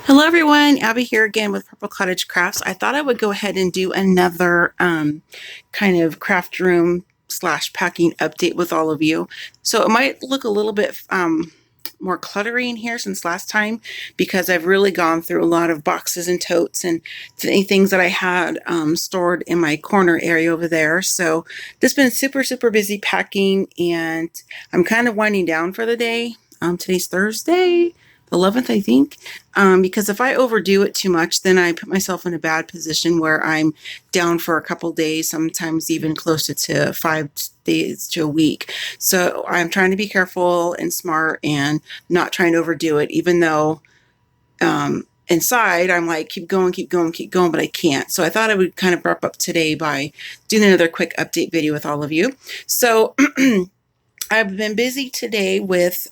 Hello everyone, Abby here again with Purple Cottage Crafts. I thought I would go ahead and do another kind of craft room slash packing update with all of you. So it might look a little bit more cluttery in here since last time because I've really gone through a lot of boxes and totes and things that I had stored in my corner area over there. So this has been super busy packing, and I'm kind of winding down for the day. Today's Thursday, the 11th, I think, because if I overdo it too much, then I put myself in a bad position where I'm down for a couple days, sometimes even closer to 5 days to a week. So I'm trying to be careful and smart and not trying to overdo it, even though inside I'm like, keep going, but I can't. So I thought I would kind of wrap up today by doing another quick update video with all of you. So I've been busy today with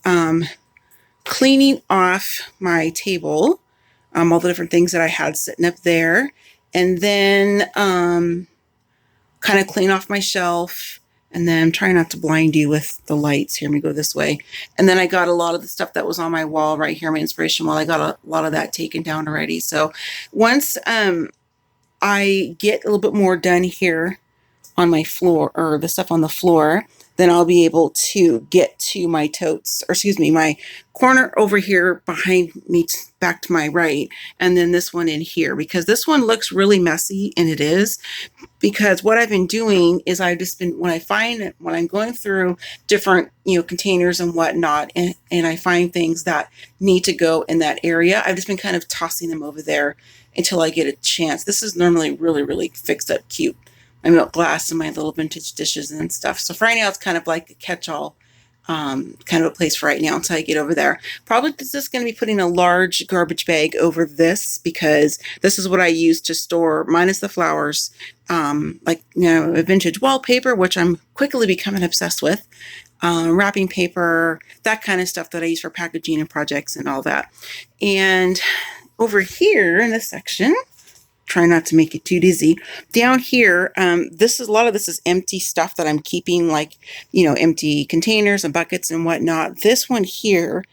cleaning off my table, all the different things that I had sitting up there, and then kind of clean off my shelf, and then I'm trying not to blind you with the lights. Here, let me go this way. And then I got a lot of the stuff that was on my wall right here, my inspiration wall. I got a lot of that taken down already. So once I get a little bit more done here on my floor, or the stuff on the floor, then I'll be able to get to my totes, or excuse me, my corner over here behind me, back to my right, and then this one in here, because this one looks really messy, and it is, because what I've been doing is I've just been, when I'm going through different, containers and whatnot, and I find things that need to go in that area, I've just been kind of tossing them over there until I get a chance. This is normally really fixed up cute, my milk glass and my little vintage dishes and stuff. So for right now, it's kind of like a catch-all, kind of a place for right now until I get over there. Probably just going to be putting a large garbage bag over this, because this is what I use to store, minus the flowers, like, a vintage wallpaper, which I'm quickly becoming obsessed with, wrapping paper, that kind of stuff that I use for packaging and projects and all that. And over here in this section, try not to make it too dizzy. Down here, this is, a lot of this is empty stuff that I'm keeping, like, empty containers and buckets and whatnot. This one here,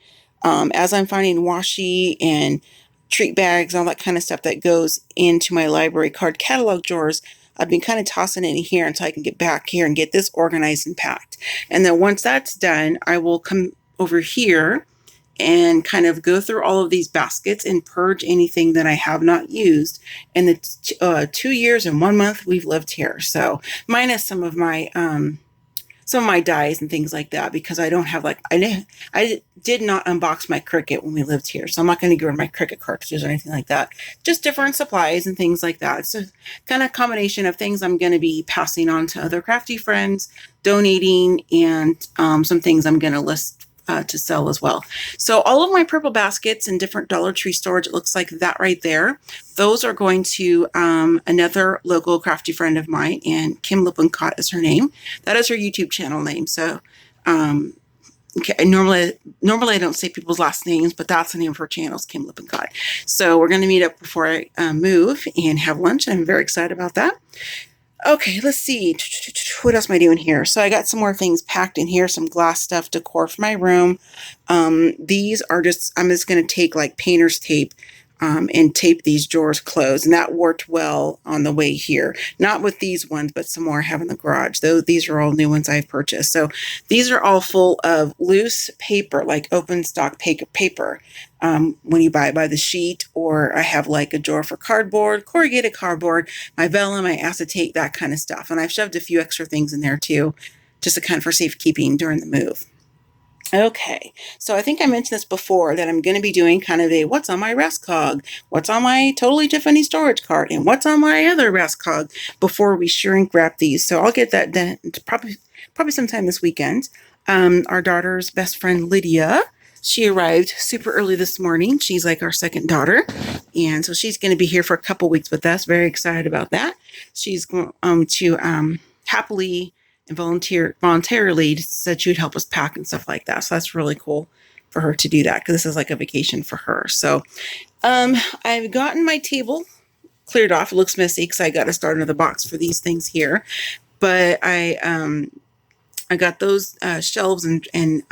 as I'm finding washi and treat bags, all that kind of stuff that goes into my library card catalog drawers, I've been kind of tossing it in here until I can get back here and get this organized and packed. And then once that's done, I will come over here and kind of go through all of these baskets and purge anything that I have not used in the 2 years and 1 month we've lived here. So minus some of my dies and things like that, because I don't have, like, I did not unbox my Cricut when we lived here, so I'm not going to get rid of my Cricut cartridges or anything like that. Just different supplies and things like that. It's a kind of combination of things I'm going to be passing on to other crafty friends, donating, and some things I'm going to list to sell as well. So all of my purple baskets in different Dollar Tree storage, it looks like that right there, those are going to another local crafty friend of mine, and Kim Lippincott is her name. That is her YouTube channel name. So okay, normally I don't say people's last names, but that's the name of her channel, is Kim Lippincott. So we're going to meet up before I move and have lunch. I'm very excited about that. Okay, let's see. What else am I doing here? So I got some more things packed in here, some glass stuff, decor for my room. These are just, I'm just going to take like painter's tape and tape these drawers closed. And that worked well on the way here. Not with these ones, but some more I have in the garage. Though these are all new ones I've purchased. So these are all full of loose paper, like open stock paper. When you buy it by the sheet, or I have like a drawer for cardboard, corrugated cardboard, my vellum, my acetate, that kind of stuff. And I've shoved a few extra things in there too, just to kind of for safekeeping during the move. Okay, so I think I mentioned this before, that I'm going to be doing kind of a what's on my Raskog, what's on my Totally Tiffany storage cart, and what's on my other Raskog before we shrink wrap these. So I'll get that done probably sometime this weekend. Our daughter's best friend Lydia, she arrived super early this morning. She's like our second daughter, and so she's going to be here for a couple weeks with us. Very excited about that. She's going to happily and voluntarily said she would help us pack and stuff like that. So that's really cool for her to do that, because this is like a vacation for her. So I've gotten my table cleared off. It looks messy because I got to start another box for these things here. But I got those shelves and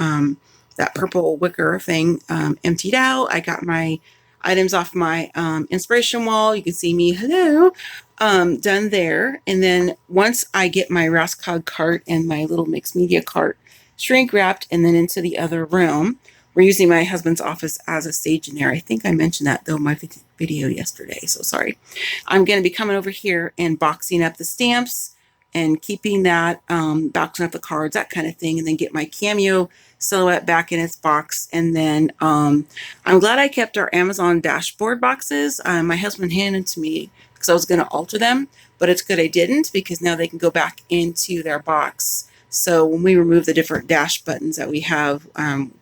that purple wicker thing emptied out. I got my items off my inspiration wall. You can see me, hello, done there. And then once I get my Rascog cart and my little mixed media cart shrink wrapped and then into the other room, we're using my husband's office as a stage in there. I think I mentioned that though in my video yesterday, so sorry. I'm going to be coming over here and boxing up the stamps and keeping that, boxing up the cards, that kind of thing, and then get my Cameo silhouette back in its box. And then I'm glad I kept our Amazon dashboard boxes. My husband handed to me because I was going to alter them, but it's good I didn't, because now they can go back into their box. So when we remove the different dash buttons that we have,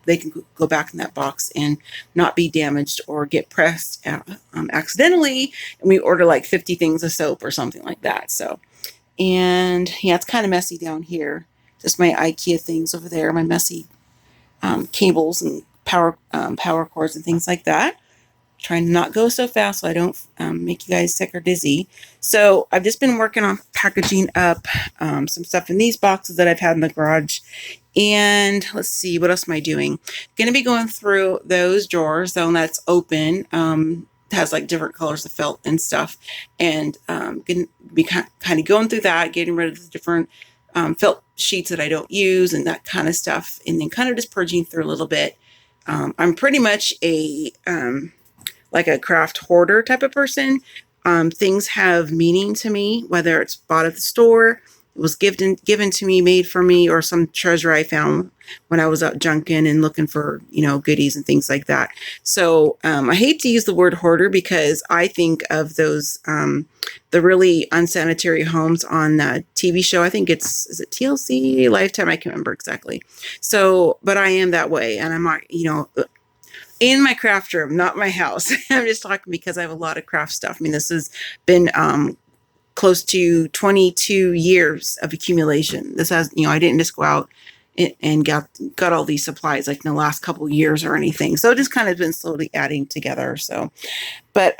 they can go back in that box and not be damaged or get pressed accidentally. And we order like 50 things of soap or something like that. So, and yeah, it's kind of messy down here. Just my IKEA things over there, my messy cables and power cords and things like that. Trying to not go so fast so I don't make you guys sick or dizzy. So I've just been working on packaging up some stuff in these boxes that I've had in the garage. And let's see, what else am I doing? Going to be going through those drawers, the one that's open, has like different colors of felt and stuff. And going to be kind of going through that, getting rid of the different felt sheets that I don't use and that kind of stuff. And then kind of just purging through a little bit. I'm pretty much like a craft hoarder type of person. Things have meaning to me, whether it's bought at the store, it was given to me, made for me, or some treasure I found when I was out junking and looking for, goodies and things like that. So I hate to use the word hoarder because I think of those, the really unsanitary homes on the TV show. I think is it TLC, Lifetime? I can't remember exactly. So, but I am that way. And I'm not, in my craft room, not my house. I'm just talking because I have a lot of craft stuff. I mean, this has been close to 22 years of accumulation. This has, I didn't just go out and got all these supplies like in the last couple of years or anything. So it just kind of been slowly adding together. So, but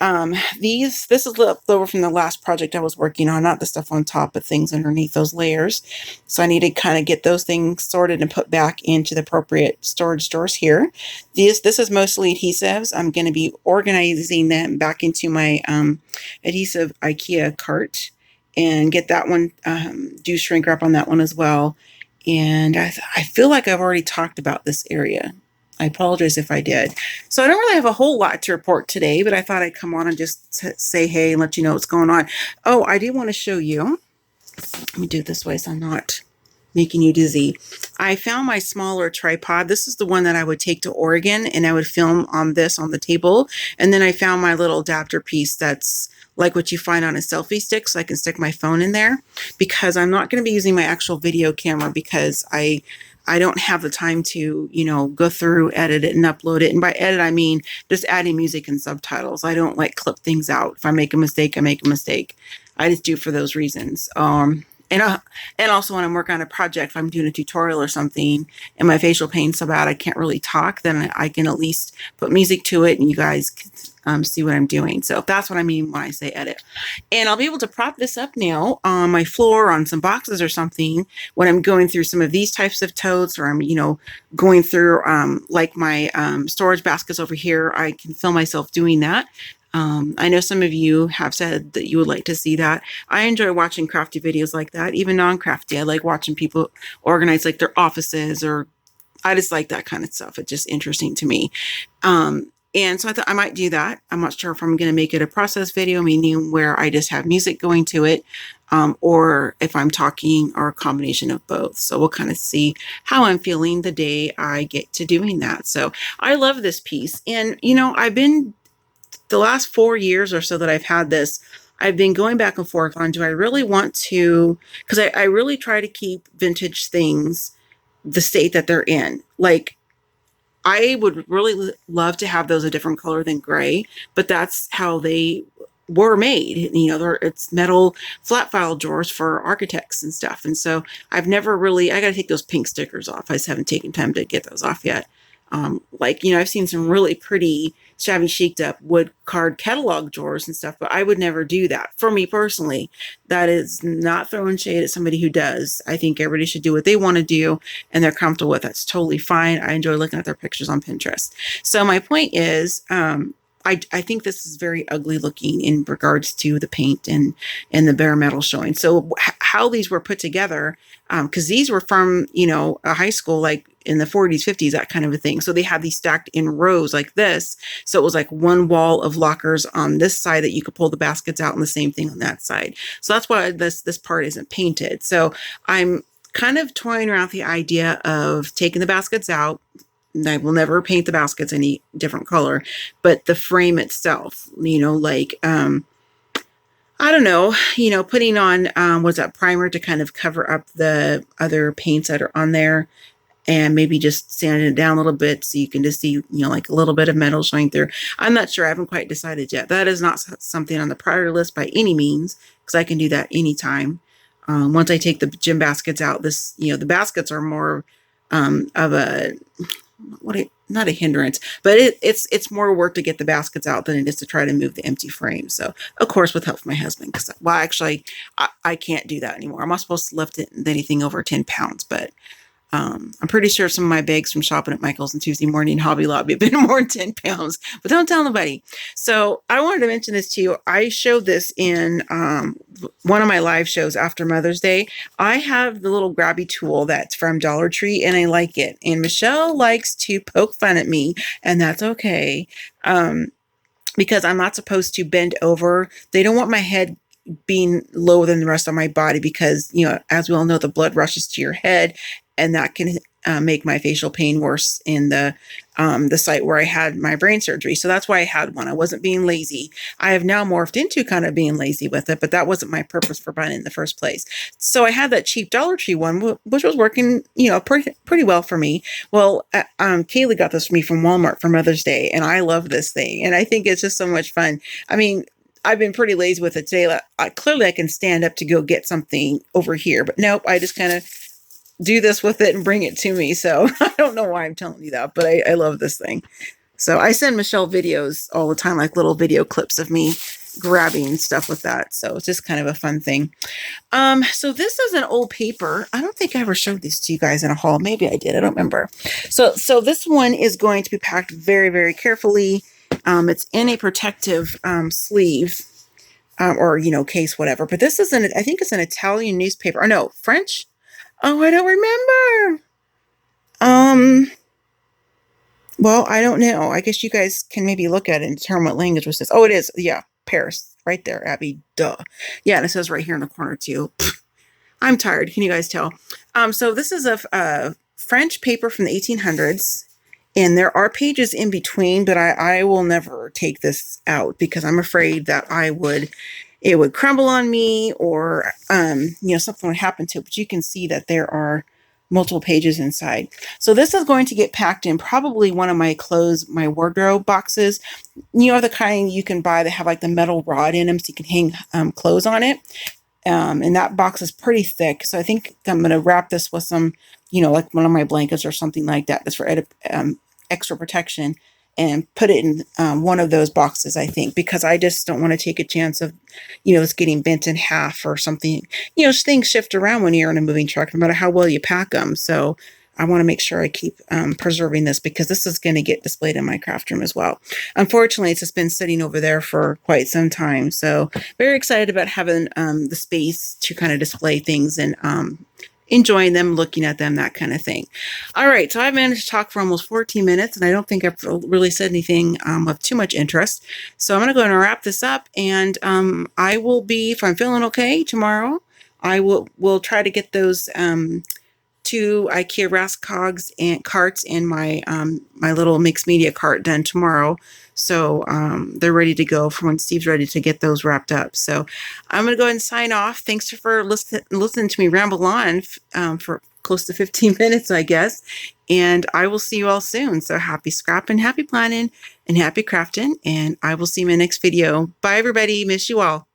this is left over from the last project I was working on, not the stuff on top, but things underneath those layers. So I need to kind of get those things sorted and put back into the appropriate storage drawers here. This is mostly adhesives. I'm going to be organizing them back into my adhesive IKEA cart and get that one, do shrink wrap on that one as well. And I feel like I've already talked about this area. I apologize if I did. So I don't really have a whole lot to report today, but I thought I'd come on and just say hey and let you know what's going on. Oh, I do want to show you. Let me do it this way so I'm not making you dizzy. I found my smaller tripod. This is the one that I would take to Oregon and I would film on this on the table. And then I found my little adapter piece that's like what you find on a selfie stick, so I can stick my phone in there, because I'm not going to be using my actual video camera because I don't have the time to, go through, edit it and upload it. And by edit, I mean just adding music and subtitles. I don't like clip things out. If I make a mistake, I make a mistake. I just do for those reasons. And also when I'm working on a project, if I'm doing a tutorial or something and my facial pain's so bad I can't really talk, then I can at least put music to it and you guys can see what I'm doing. So that's what I mean when I say edit. And I'll be able to prop this up now on my floor on some boxes or something when I'm going through some of these types of totes, or I'm, going through like my storage baskets over here. I can film myself doing that. I know some of you have said that you would like to see that. I enjoy watching crafty videos like that, even non-crafty. I like watching people organize like their offices, or I just like that kind of stuff. It's just interesting to me. And so I thought I might do that. I'm not sure if I'm going to make it a process video, meaning where I just have music going to it, or if I'm talking, or a combination of both. So we'll kind of see how I'm feeling the day I get to doing that. So I love this piece. And, I've been the last 4 years or so that I've had this, I've been going back and forth on, do I really want to, because I really try to keep vintage things the state that they're in. Like, I would really love to have those a different color than gray, but that's how they were made. It's metal flat file drawers for architects and stuff. And so I've never really, I got to take those pink stickers off. I just haven't taken time to get those off yet. I've seen some really pretty shabby chiced up wood card catalog drawers and stuff, but I would never do that. For me personally, that is not throwing shade at somebody who does. I think everybody should do what they want to do and they're comfortable with. That's totally fine. I enjoy looking at their pictures on Pinterest. So my point is, I I think this is very ugly looking in regards to the paint and the bare metal showing. So how these were put together, because these were from, you know, a high school like in the 40s, 50s, that kind of a thing. So they had these stacked in rows like this. So it was like one wall of lockers on this side that you could pull the baskets out, and the same thing on that side. So that's why this part isn't painted. So I'm kind of toying around with the idea of taking the baskets out. I will never paint the baskets any different color, but the frame itself, you know, like, I don't know, you know, putting on, what's that, primer to kind of cover up the other paints that are on there, and maybe just sanding it down a little bit so you can just see, you know, like a little bit of metal showing through. I'm not sure. I haven't quite decided yet. That is not something on the priority list by any means, because I can do that anytime. Once I take the gym baskets out, this, you know, the baskets are more of a, not a hindrance, but it's more work to get the baskets out than it is to try to move the empty frame. So of course, with help from my husband, because, well, actually I can't do that anymore. I'm not supposed to lift anything over 10 pounds, but I'm pretty sure some of my bags from shopping at Michael's and Tuesday Morning Hobby Lobby have been more than 10 pounds, but don't tell nobody. So I wanted to mention this to you. I showed this in one of my live shows after Mother's Day. I have the little grabby tool that's from Dollar Tree, and I like it. And Michelle likes to poke fun at me, and that's okay, because I'm not supposed to bend over. They don't want my head being lower than the rest of my body because, you know, as we all know, the blood rushes to your head, and that can make my facial pain worse in the site where I had my brain surgery. So that's why I had one. I wasn't being lazy. I have now morphed into kind of being lazy with it, but that wasn't my purpose for buying it in the first place. So I had that cheap Dollar Tree one, which was working, you know, pretty well for me. Well, Kaylee got this for me from Walmart for Mother's Day, and I love this thing, and I think it's just so much fun. I mean, I've been pretty lazy with it today. Clearly, I can stand up to go get something over here, but nope, I just kind of do this with it and bring it to me. So I don't know why I'm telling you that, but I love this thing. So I send Michelle videos all the time, like little video clips of me grabbing stuff with that. So it's just kind of a fun thing. So this is an old paper. I don't think I ever showed this to you guys in a haul. Maybe I did. I don't remember. So this one is going to be packed very, very carefully. It's in a protective sleeve, or, you know, case, whatever. But this is I think it's an Italian newspaper. Or no, French. Oh, I don't remember. Well, I don't know. I guess you guys can maybe look at it and determine what language was this. Oh, it is. Yeah, Paris. Right there, Abby. Duh. Yeah, and it says right here in the corner, too. I'm tired. Can you guys tell? So this is a French paper from the 1800s. And there are pages in between, but I will never take this out because I'm afraid that it would crumble on me, or, you know, something would happen to it. But you can see that there are multiple pages inside. So this is going to get packed in probably one of my my wardrobe boxes. You know, the kind you can buy that have like the metal rod in them so you can hang clothes on it. And that box is pretty thick. So I think I'm going to wrap this with some, you know, like one of my blankets or something like that. That's for extra protection, and put it in one of those boxes, I think, because I just don't want to take a chance of, you know, it's getting bent in half or something. You know, things shift around when you're in a moving truck, no matter how well you pack them. So I want to make sure I keep preserving this, because this is going to get displayed in my craft room as well. Unfortunately, it's just been sitting over there for quite some time. So very excited about having the space to kind of display things and enjoying them, looking at them, that kind of thing. All right, so I've managed to talk for almost 14 minutes, and I don't think I've really said anything of too much interest. So I'm going to go and wrap this up, and I will be, if I'm feeling okay tomorrow, I will try to get those 2 IKEA Raskogs and carts and my my little mixed media cart done tomorrow. So they're ready to go for when Steve's ready to get those wrapped up. So I'm going to go ahead and sign off. Thanks for listening to me ramble on for close to 15 minutes, I guess. And I will see you all soon. So happy scrapping, happy planning, and happy crafting. And I will see you in my next video. Bye, everybody. Miss you all.